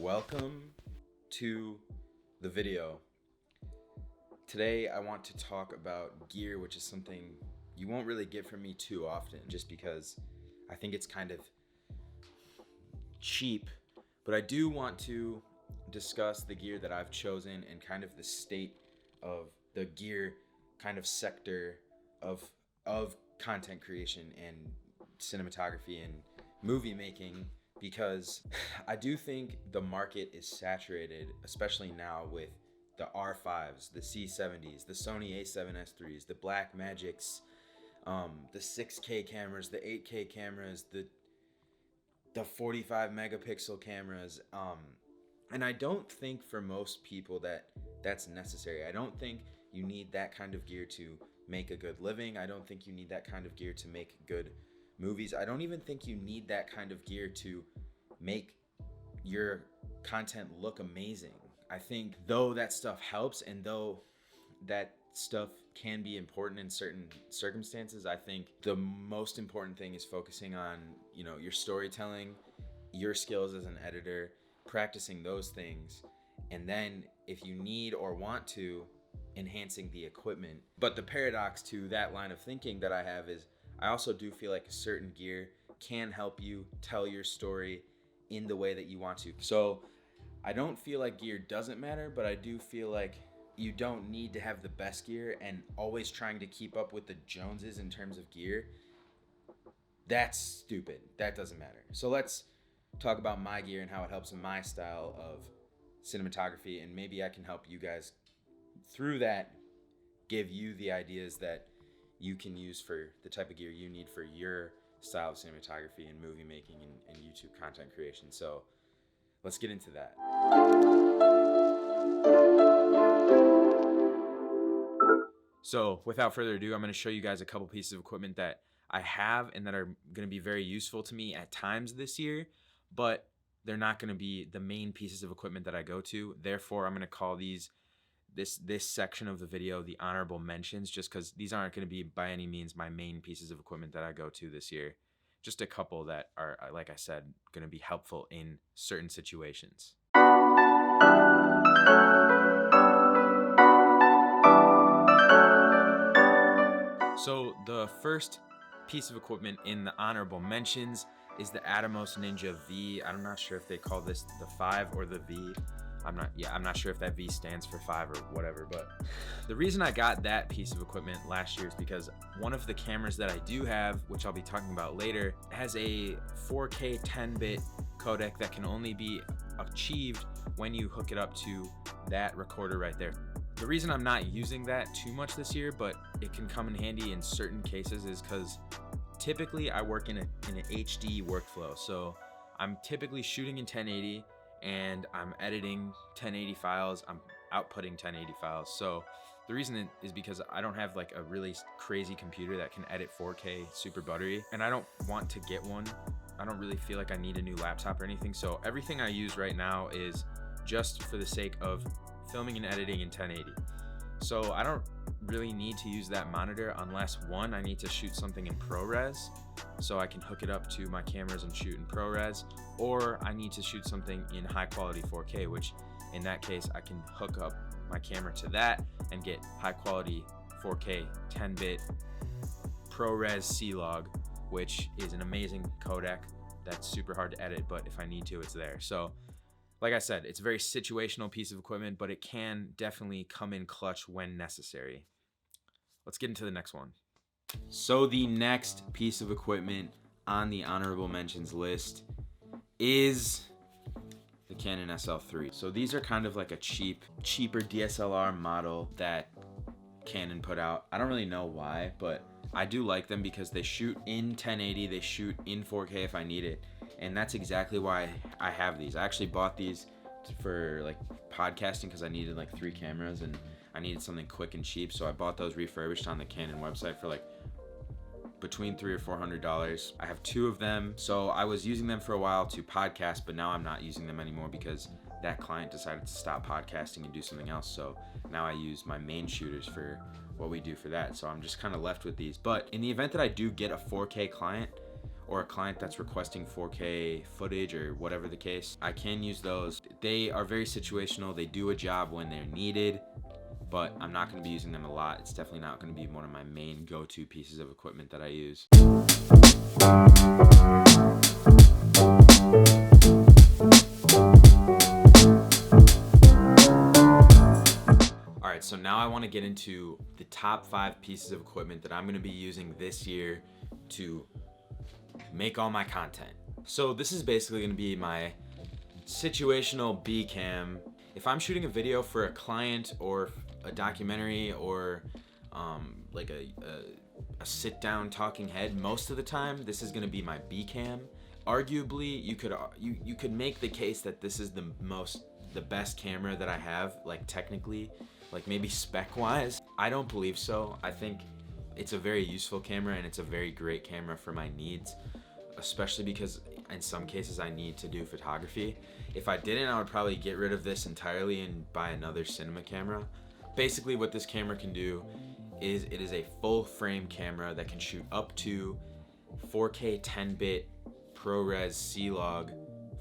Welcome to the video. Today I want to talk about gear, which is something you won't really get from me too often, just because I think it's kind of cheap, but I do want to discuss the gear that I've chosen and kind of the state of the gear kind of sector of content creation and cinematography and movie making, because I do think the market is saturated, especially now with the R5s, the C70s, the Sony A7S3s, the Blackmagics, the 6K cameras, the 8K cameras, the 45 megapixel cameras. And I don't think for most people that's necessary. I don't think you need that kind of gear to make a good living. I don't think you need that kind of gear to make good movies. I don't even think you need that kind of gear to make your content look amazing. I think though that stuff helps and though that stuff can be important in certain circumstances, I think the most important thing is focusing on, your storytelling, your skills as an editor, practicing those things, and then if you need or want to, enhancing the equipment. But the paradox to that line of thinking that I have is I also do feel like certain gear can help you tell your story in the way that you want to. So I don't feel like gear doesn't matter, but I do feel like you don't need to have the best gear and always trying to keep up with the Joneses in terms of gear. That's stupid. That doesn't matter. So let's talk about my gear and how it helps in my style of cinematography, and maybe I can help you guys through that, give you the ideas that you can use for the type of gear you need for your style of cinematography and movie making and YouTube content creation. So let's get into that. So without further ado, I'm going to show you guys a couple pieces of equipment that I have and that are going to be very useful to me at times this year, but they're not going to be the main pieces of equipment that I go to. Therefore, I'm going to call this section of the video the honorable mentions, just because these aren't going to be by any means my main pieces of equipment that I go to this year. Just a couple that are, like I said, going to be helpful in certain situations. So the first piece of equipment in the honorable mentions is the Atomos Ninja V. I'm not sure if they call this the 5 or the V. I'm not sure if that V stands for 5 or whatever, but the reason I got that piece of equipment last year is because one of the cameras that I do have, which I'll be talking about later, has a 4K 10-bit codec that can only be achieved when you hook it up to that recorder right there. The reason I'm not using that too much this year, but it can come in handy in certain cases, is because typically I work in an HD workflow. So I'm typically shooting in 1080 and I'm editing 1080 files, I'm outputting 1080 files. So the reason is because I don't have like a really crazy computer that can edit 4K super buttery, and I don't want to get one. I don't really feel like I need a new laptop or anything. So everything I use right now is just for the sake of filming and editing in 1080. So I don't really need to use that monitor unless, one, I need to shoot something in ProRes so I can hook it up to my cameras and shoot in ProRes, or I need to shoot something in high quality 4K, which in that case I can hook up my camera to that and get high quality 4K 10-bit ProRes C-Log, which is an amazing codec that's super hard to edit, but if I need to, it's there. So like I said, it's a very situational piece of equipment, but it can definitely come in clutch when necessary. Let's get into the next one. So the next piece of equipment on the honorable mentions list is the Canon SL3. So these are kind of like a cheaper DSLR model that Canon put out. I don't really know why, but I do like them because they shoot in 1080, they shoot in 4K if I need it. And that's exactly why I have these. I actually bought these for like podcasting because I needed like 3 cameras and I needed something quick and cheap. So I bought those refurbished on the Canon website for like between $300 or $400. I have 2 of them. So I was using them for a while to podcast, but now I'm not using them anymore because that client decided to stop podcasting and do something else. So now I use my main shooters for what we do for that. So I'm just kind of left with these. But in the event that I do get a 4K client, or a client that's requesting 4K footage or whatever the case, I can use those. They are very situational. They do a job when they're needed, but I'm not going to be using them a lot. It's definitely not going to be one of my main go-to pieces of equipment that I use. Alright, so now I want to get into the top 5 pieces of equipment that I'm going to be using this year to make all my content. So this is basically going to be my situational B cam. If I'm shooting a video for a client or a documentary or like a sit down talking head, most of the time this is going to be my B cam. Arguably, you could make the case that this is the best camera that I have, like technically, like maybe spec wise. I don't believe so. I think it's a very useful camera and it's a very great camera for my needs, especially because in some cases I need to do photography. If I didn't, I would probably get rid of this entirely and buy another cinema camera. Basically what this camera can do is it is a full frame camera that can shoot up to 4K 10-bit ProRes C-Log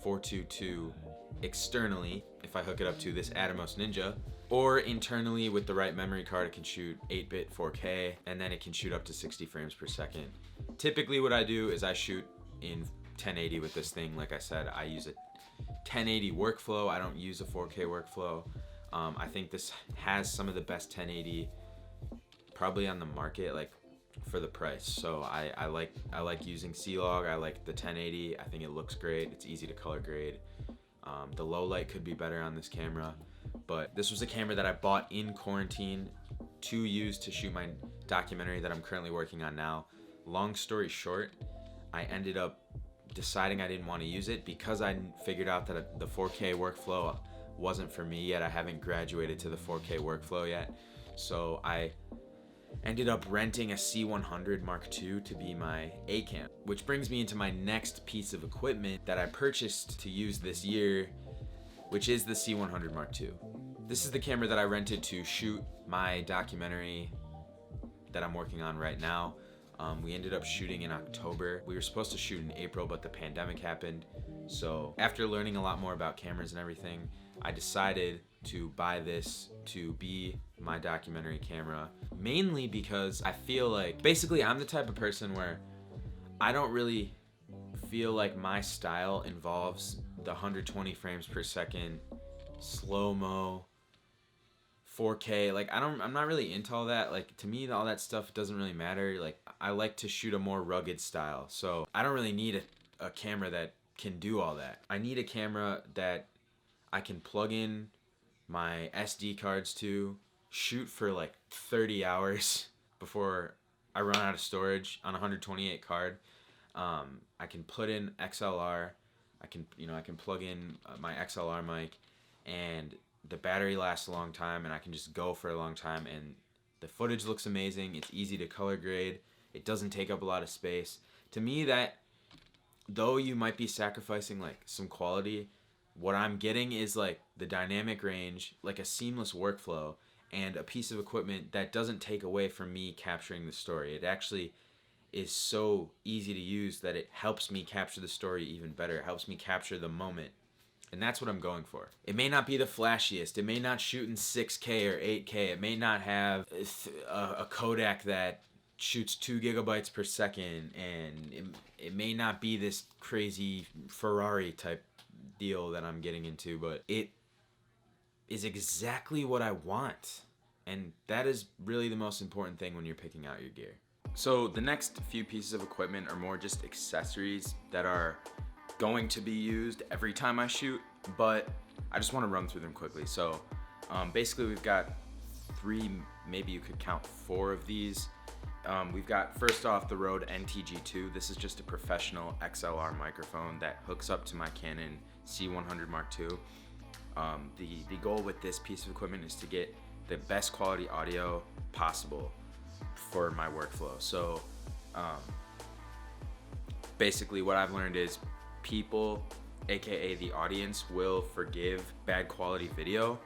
422 externally if I hook it up to this Atomos Ninja, or internally with the right memory card it can shoot 8-bit 4K, and then it can shoot up to 60 frames per second. Typically what I do is I shoot in 1080 with this thing. Like I said, I use a 1080 workflow. I don't use a 4K workflow. I think this has some of the best 1080 probably on the market, like for the price. So I like using C-Log. I like the 1080. I think it looks great. It's easy to color grade. The low light could be better on this camera, but this was a camera that I bought in quarantine to use to shoot my documentary that I'm currently working on now. Long story short, I ended up deciding I didn't want to use it because I figured out that the 4K workflow wasn't for me yet. I haven't graduated to the 4K workflow yet. So I ended up renting a C100 Mark II to be my A cam, which brings me into my next piece of equipment that I purchased to use this year, which is the C100 Mark II. This is the camera that I rented to shoot my documentary that I'm working on right now. We ended up shooting in October. We were supposed to shoot in April, but the pandemic happened. So after learning a lot more about cameras and everything, I decided to buy this to be my documentary camera, mainly because I feel like, basically I'm the type of person where I don't really feel like my style involves the 120 frames per second, slow-mo, 4K. Like I'm not really into all that. Like to me, all that stuff doesn't really matter. Like I like to shoot a more rugged style. So I don't really need a camera that can do all that. I need a camera that I can plug in my SD cards to, shoot for like 30 hours before I run out of storage on a 128 card. I can put in XLR. I can plug in my XLR mic, and the battery lasts a long time, and I can just go for a long time, and the footage looks amazing. It's easy to color grade. It doesn't take up a lot of space. To me, that though you might be sacrificing like some quality, what I'm getting is like the dynamic range, like a seamless workflow, and a piece of equipment that doesn't take away from me capturing the story. It actually is so easy to use that it helps me capture the story even better. It helps me capture the moment. And that's what I'm going for. It may not be the flashiest. It may not shoot in 6K or 8K. It may not have a codec that shoots 2 gigabytes per second. And it may not be this crazy Ferrari type deal that I'm getting into. But it is exactly what I want. And that is really the most important thing when you're picking out your gear. So the next few pieces of equipment are more just accessories that are going to be used every time I shoot, but I just want to run through them quickly. So basically we've got 3, maybe you could count 4 of these. We've got, first off, the Rode NTG2. This is just a professional XLR microphone that hooks up to my Canon C100 Mark II. The goal with this piece of equipment is to get the best quality audio possible for my workflow. So basically what I've learned is people, aka the audience, will forgive bad quality video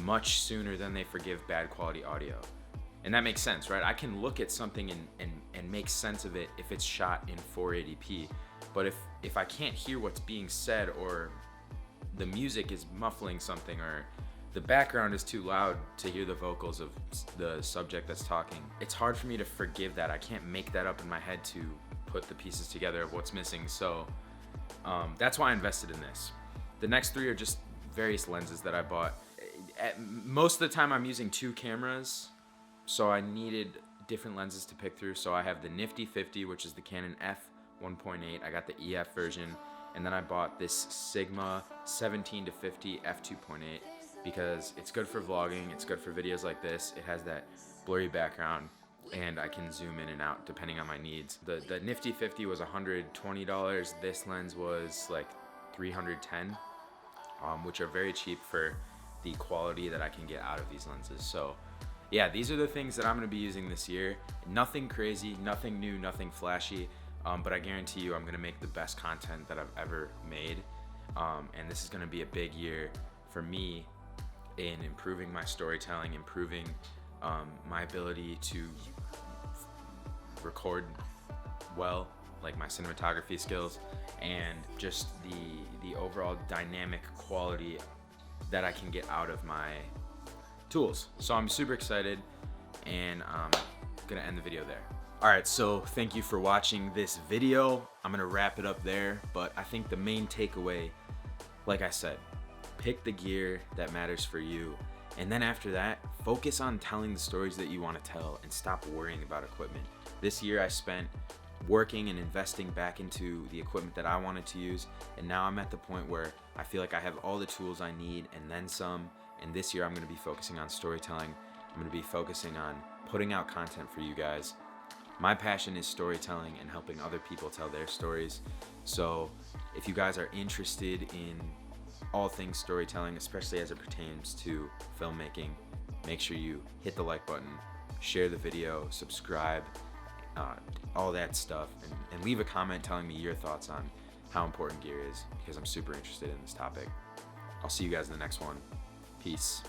much sooner than they forgive bad quality audio. And that makes sense, right? I can look at something and make sense of it if it's shot in 480p. But if I can't hear what's being said, or the music is muffling something, or the background is too loud to hear the vocals of the subject that's talking, it's hard for me to forgive that. I can't make that up in my head to put the pieces together of what's missing. So that's why I invested in this. The next 3 are just various lenses that I bought. Most of the time I'm using 2 cameras, so I needed different lenses to pick through. So I have the nifty 50, which is the Canon f1.8. I got the EF version, and then I bought this Sigma 17 to 50 f2.8 because it's good for vlogging, it's good for videos like this. It has that blurry background, and I can zoom in and out depending on my needs. The nifty 50 was $120. This lens was like $310, which are very cheap for the quality that I can get out of these lenses. So yeah, these are the things that I'm gonna be using this year. Nothing crazy, nothing new, nothing flashy, but I guarantee you I'm gonna make the best content that I've ever made. And this is gonna be a big year for me in improving my storytelling, improving my ability to record well, like my cinematography skills, and just the overall dynamic quality that I can get out of my tools. So I'm super excited, and I'm gonna end the video there. All right, so thank you for watching this video. I'm gonna wrap it up there, but I think the main takeaway, like I said, pick the gear that matters for you, and then after that, focus on telling the stories that you want to tell and stop worrying about equipment. This year I spent working and investing back into the equipment that I wanted to use, and now I'm at the point where I feel like I have all the tools I need and then some. And this year I'm going to be focusing on storytelling. I'm going to be focusing on putting out content for you guys. My passion is storytelling and helping other people tell their stories. So if you guys are interested in all things storytelling, especially as it pertains to filmmaking, make sure you hit the like button, share the video, subscribe, all that stuff, and leave a comment telling me your thoughts on how important gear is, because I'm super interested in this topic. I'll see you guys in the next one. Peace.